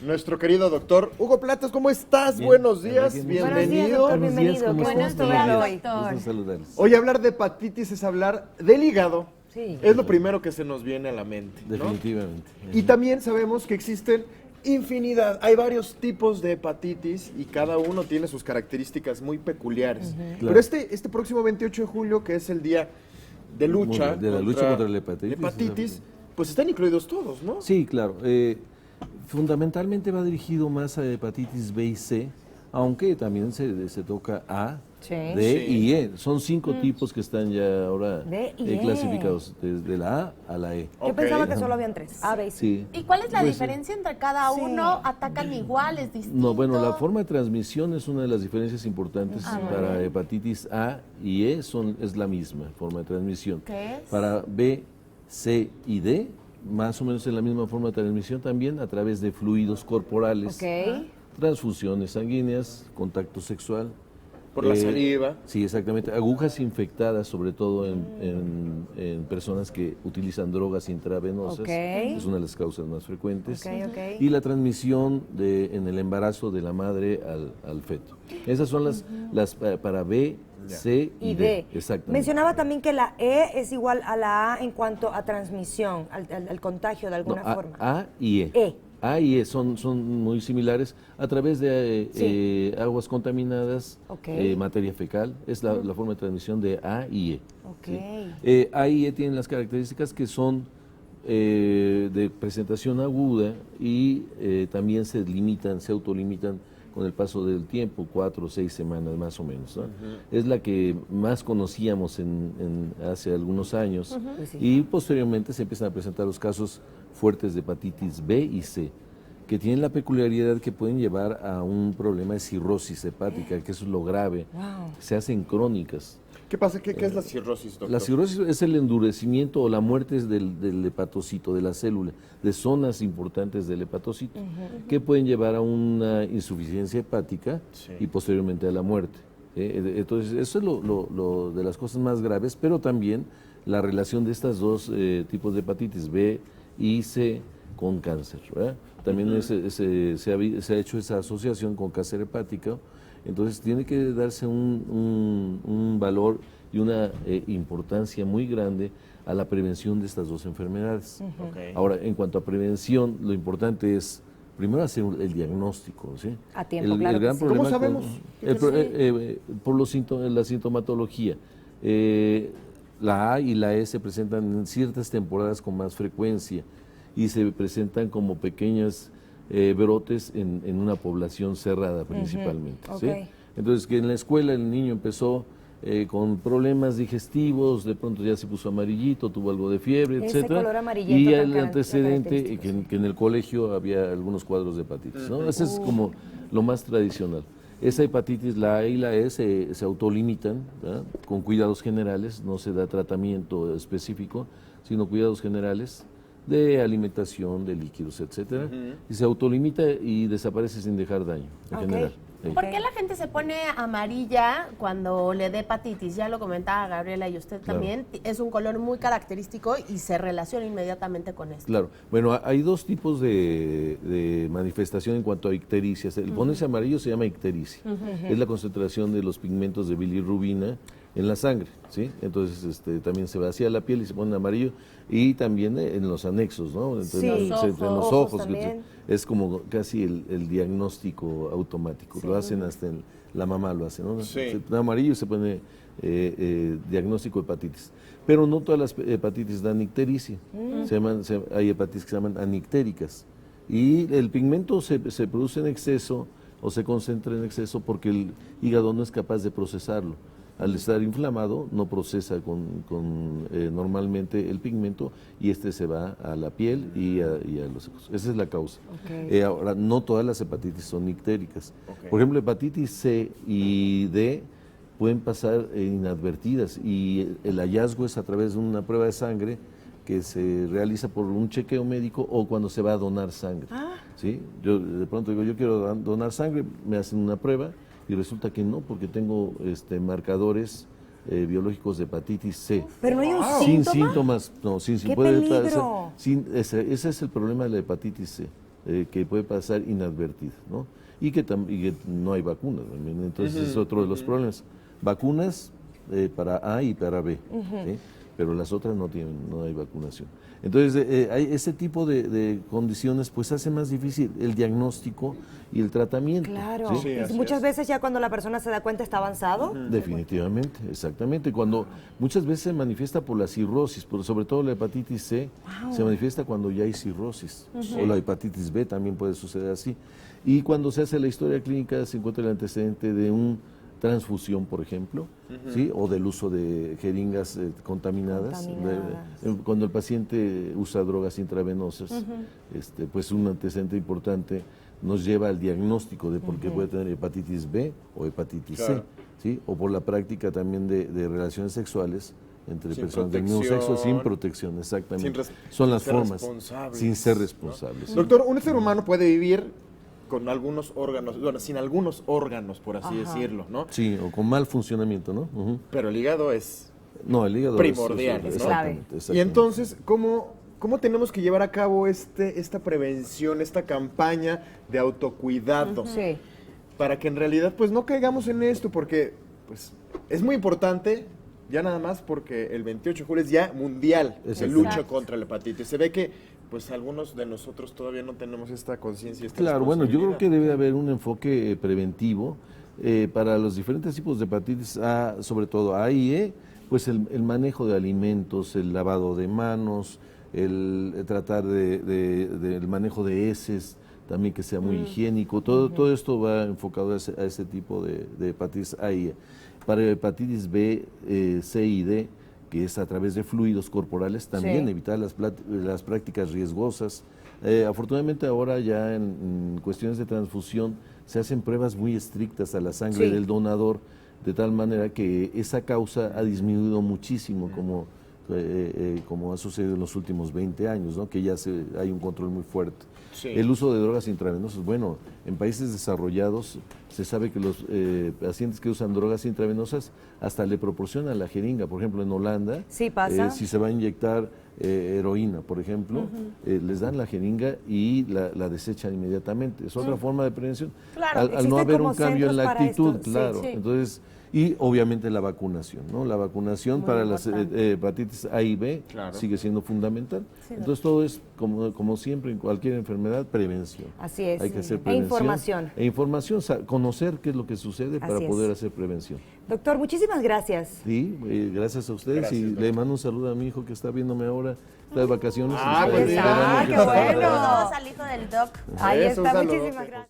nuestro querido doctor Hugo Platas. ¿Cómo estás? Bien. Buenos días, Bien. bienvenido. Buenos días, Bienvenido. ¿cómo Qué están? gusto Buenos verlo días. hoy. Gusto en saludarles. Hoy hablar de hepatitis es hablar del hígado. Sí. Es lo primero que se nos viene a la mente, ¿no? Definitivamente. Y también sabemos que existen infinidad, hay varios tipos de hepatitis y cada uno tiene sus características muy peculiares. Claro. Pero este próximo 28 de julio, que es el día de lucha, De la lucha contra la hepatitis. Pues están incluidos todos, ¿no? Sí, claro. Fundamentalmente va dirigido más a hepatitis B y C, aunque también se toca A, Sí. D y E. Son 5 tipos que están ya ahora D y E. clasificados desde la A a la E. Yo Ok. pensaba que solo habían 3. A, B y C. Sí. ¿Y cuál es la Pues, diferencia entre cada uno? ¿Atacan iguales, distintos? No, bueno, la forma de transmisión es una de las diferencias importantes. Para hepatitis A y E es la misma forma de transmisión. ¿Qué es? Para B, C y D, más o menos es la misma forma de transmisión también a través de fluidos corporales, Ok. transfusiones sanguíneas, contacto sexual. Por la saliva. Sí, exactamente. Agujas infectadas, sobre todo en personas que utilizan drogas intravenosas. Ok. Es una de las causas más frecuentes. Ok, ok. Y la transmisión en el embarazo de la madre al feto. Esas son las para B, C y D. Exactamente. Mencionaba también que la E es igual a la A en cuanto a transmisión, al contagio de alguna No, forma. A y E. E. A y E son muy similares a través de Sí. aguas contaminadas, Ok. materia fecal. Es la forma de transmisión de A y E. Ok. ¿sí? A y E tienen las características que son de presentación aguda y también se autolimitan con el paso del tiempo, 4 o 6 semanas más o menos, ¿no? Es la que más conocíamos hace algunos años Pues sí. y posteriormente se empiezan a presentar los casos fuertes de hepatitis B y C, que tienen la peculiaridad que pueden llevar a un problema de cirrosis hepática, que eso es lo grave, Wow. se hacen crónicas. ¿Qué pasa? ¿Qué es la cirrosis, doctor? La cirrosis es el endurecimiento o la muerte del hepatocito, de la célula, de zonas importantes del hepatocito, que pueden llevar a una insuficiencia hepática Sí. y posteriormente a la muerte. Entonces, eso es lo de las cosas más graves, pero también la relación de estas dos tipos de hepatitis, B y C, con cáncer, ¿verdad? También se ha hecho esa asociación con cáncer hepático. Entonces tiene que darse un valor y una importancia muy grande a la prevención de estas dos enfermedades. Ok. Ahora, en cuanto a prevención, lo importante es primero hacer el diagnóstico, ¿sí? A tiempo, claro que sí. ¿Cómo problema sabemos? por la sintomatología. La A y la E se presentan en ciertas temporadas con más frecuencia y se presentan como pequeñas brotes en una población cerrada principalmente. ¿sí? Ok. Entonces, que en la escuela el niño empezó con problemas digestivos, de pronto ya se puso amarillito, tuvo algo de fiebre, Ese etcétera. color amarillento Y tan el antecedente característico, que en el colegio había algunos cuadros de hepatitis. ¿no? Ese es como lo más tradicional. Esa hepatitis, la A y la E, se autolimitan, ¿verdad? Con cuidados generales, no se da tratamiento específico, sino cuidados generales de alimentación, de líquidos, etcétera, y se autolimita y desaparece sin dejar daño en Ok. general. Sí. ¿Por qué la gente se pone amarilla cuando le dé hepatitis? Ya lo comentaba Gabriela y usted Claro. también. Es un color muy característico y se relaciona inmediatamente con esto. Claro. Bueno, hay dos tipos de manifestación en cuanto a ictericia. El ponerse amarillo se llama ictericia. Es la concentración de los pigmentos de bilirrubina en la sangre, ¿sí? Entonces también se vacía la piel y se pone amarillo y también en los anexos, ¿no? Entonces, Sí. en los Ojos ojos, también. es como casi el diagnóstico automático. Lo hacen hasta la mamá lo hace, ¿no? Sí. Se pone amarillo y se pone diagnóstico de hepatitis. Pero no todas las hepatitis dan ictericia. Hay hepatitis que se llaman anictéricas. Y el pigmento se produce en exceso o se concentra en exceso porque el hígado no es capaz de procesarlo. Al estar inflamado no procesa normalmente el pigmento y se va a la piel y a los ojos. Esa es la causa. Ok. Ahora, no todas las hepatitis son ictéricas. Ok. Por ejemplo, hepatitis C y D pueden pasar inadvertidas y el hallazgo es a través de una prueba de sangre que se realiza por un chequeo médico o cuando se va a donar sangre. ¿sí? Yo de pronto digo, yo quiero donar sangre, me hacen una prueba y resulta que no, porque tengo marcadores biológicos de hepatitis C. Pero no hay un Sin síntoma. síntomas, no, sin ¡Qué puede peligro! ese es el problema de la hepatitis C. que puede pasar inadvertida, ¿no? Y que no hay vacunas, entonces es otro de los problemas. Vacunas para A y para B, ¿sí? Pero las otras no hay vacunación. Entonces, hay ese tipo de condiciones, pues hace más difícil el diagnóstico y el tratamiento. Claro, ¿sí? y muchas veces ya cuando la persona se da cuenta está avanzado. Definitivamente, exactamente. Cuando muchas veces se manifiesta por la cirrosis, pero sobre todo la hepatitis C, se manifiesta cuando ya hay cirrosis. O la hepatitis B también puede suceder así. Y cuando se hace la historia clínica se encuentra el antecedente de una transfusión, por ejemplo, ¿sí? O del uso de jeringas contaminadas. Cuando el paciente usa drogas intravenosas, pues un antecedente importante nos lleva al diagnóstico de por qué puede tener hepatitis B o hepatitis C, ¿sí? O por la práctica también de relaciones sexuales entre personas del mismo sexo sin protección, exactamente. Son las formas, sin ser responsables. ¿No? Doctor, un ser humano puede vivir con algunos órganos, bueno, sin algunos órganos, por así decirlo, ¿no? Sí, o con mal funcionamiento, ¿no? Pero el hígado es el hígado primordial, ¿no? Exactamente. Y entonces, ¿cómo tenemos que llevar a cabo esta prevención, esta campaña de autocuidado? Sí. Para que en realidad, pues, no caigamos en esto, porque, pues, es muy importante, ya nada más porque el 28 de julio es ya mundial de lucha contra la hepatitis. Se ve que pues algunos de nosotros todavía no tenemos esta conciencia. Claro, bueno, yo creo que debe haber un enfoque preventivo para los diferentes tipos de hepatitis A, sobre todo A y E, pues el manejo de alimentos, el lavado de manos, el tratar del manejo de heces, también que sea muy higiénico, todo esto va enfocado a ese tipo de hepatitis A y E. Para hepatitis B, C y D, que es a través de fluidos corporales, también evitar las prácticas riesgosas. Afortunadamente ahora ya en cuestiones de transfusión se hacen pruebas muy estrictas a la sangre del donador, de tal manera que esa causa ha disminuido muchísimo, como ha sucedido en los últimos 20 años, ¿no? Que ya hay un control muy fuerte. Sí. El uso de drogas intravenosas, bueno, en países desarrollados se sabe que los pacientes que usan drogas intravenosas hasta le proporcionan la jeringa. Por ejemplo, en Holanda, si se va a inyectar heroína, por ejemplo, les dan la jeringa y la desechan inmediatamente. Es otra forma de prevención. Claro, al no haber un cambio en la actitud, esto. claro. Entonces, y obviamente la vacunación, ¿no? La vacunación muy para las hepatitis A y B sigue siendo fundamental. Entonces todo es, como siempre, en cualquier enfermedad, prevención. Así es. Hay que hacer prevención. E información. Conocer qué es lo que sucede para poder hacer prevención. Doctor, muchísimas gracias. Sí, gracias a ustedes. Gracias, doctor. Le mando un saludo a mi hijo que está viéndome ahora, está de vacaciones. Pues qué bueno. Saludos al hijo del doc. Ahí está, muchísimas gracias.